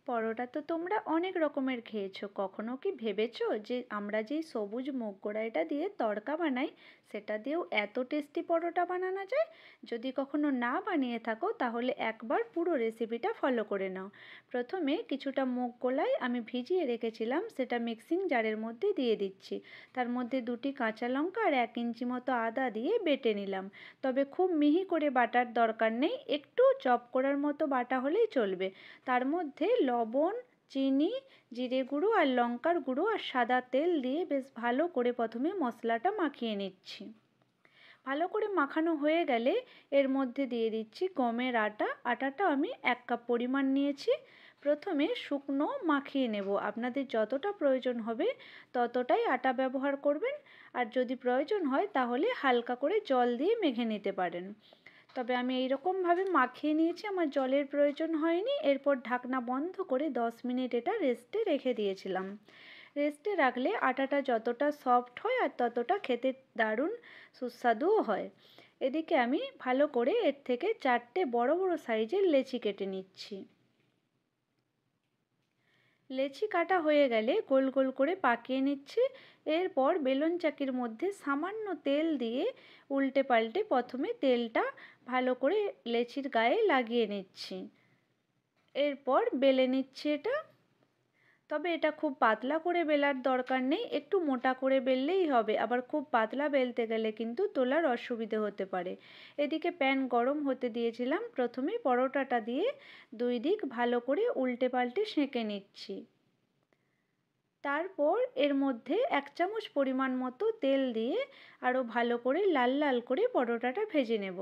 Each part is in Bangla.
পরোটা তো তোমরা অনেক রকমের খেয়েছো, কখনো কি ভেবেছো যে আমরা যেই সবুজ মুগ কড়াইটা দিয়ে তড়কা বানাই সেটা দিয়েও এত টেস্টি পরোটা বানানো যায়? যদি কখনো না বানিয়ে থাকো তাহলে একবার পুরো রেসিপিটা ফলো করে নাও। প্রথমে কিছুটা মুগ কলাই আমি ভিজিয়ে রেখেছিলাম, সেটা মিক্সিং জারের মধ্যে দিয়ে দিচ্ছি। তার মধ্যে 2টি কাঁচা লঙ্কা আর 1 ইঞ্চি মতো আদা দিয়ে বেটে নিলাম। তবে খুব মিহি করে বাটার দরকার নেই, একটু চপ করার মতো বাটা হলেই চলবে। তার মধ্যে লবণ, চিনি, জিরে গুঁড়ো আর লঙ্কার গুঁড়ো আর সাদা তেল দিয়ে বেশ ভালো করে প্রথমে মশলাটা মাখিয়ে নিচ্ছি। ভালো করে মাখানো হয়ে গেলে এর মধ্যে দিয়ে দিচ্ছি গমের আটা। আটাটা আমি 1 কাপ পরিমাণ নিয়েছি। প্রথমে শুকনো মাখিয়ে নেব, আপনাদের যতটা প্রয়োজন হবে ততটাই আটা ব্যবহার করবেন, আর যদি প্রয়োজন হয় তাহলে হালকা করে জল দিয়ে মেখে নিতে পারেন। তবে আমি এইরকমভাবে মাখিয়ে নিয়েছি, আমার জলের প্রয়োজন হয়নি। এরপর ঢাকনা বন্ধ করে 10 মিনিট এটা রেস্টে রেখে দিয়েছিলাম। রেস্টে রাখলে আটাটা যতটা সফট হয় আর ততটা খেতে দারুণ সুস্বাদুও হয়। এদিকে আমি ভালো করে এর থেকে 4টে বড় বড় সাইজের লেচি কেটে নিচ্ছি। লেচি কাটা হয়ে গেলে গোল গোল করে পাকিয়ে নিচ্ছি। এরপর বেলুন চাকির মধ্যে সামান্য তেল দিয়ে উল্টে পাল্টে প্রথমে তেলটা ভালো করে লেচির গায়ে লাগিয়ে নিচ্ছি। এরপর বেলে নিচ্ছি এটা। তবে এটা খুব পাতলা করে বেলার দরকার নেই, একটু মোটা করে বেললেই হবে। আবার খুব পাতলা বেলতে গেলে কিন্তু তোলার অসুবিধে হতে পারে। এদিকে প্যান গরম হতে দিয়েছিলাম, প্রথমে পরোটাটা দিয়ে 2 দিক ভালো করে উল্টে পাল্টে সেঁকে নিচ্ছি। তারপর এর মধ্যে 1 চামচ পরিমাণ মতো তেল দিয়ে আরও ভালো করে লাল লাল করে পরোটাটা ভেজে নেব।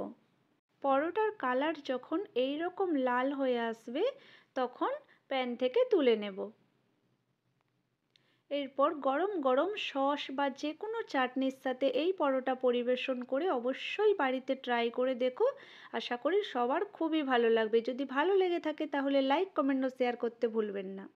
পরোটার কালার যখন এই রকম লাল হয়ে আসবে তখন প্যান থেকে তুলে নেব। এরপর গরম গরম সস বা যে কোনো চাটনির সাথে এই পরোটা পরিবেশন করে অবশ্যই বাড়িতে ট্রাই করে দেখো। আশা করি সবার খুবই ভালো লাগবে। যদি ভালো লেগে থাকে তাহলে লাইক, কমেন্ট ও শেয়ার করতে ভুলবেন না।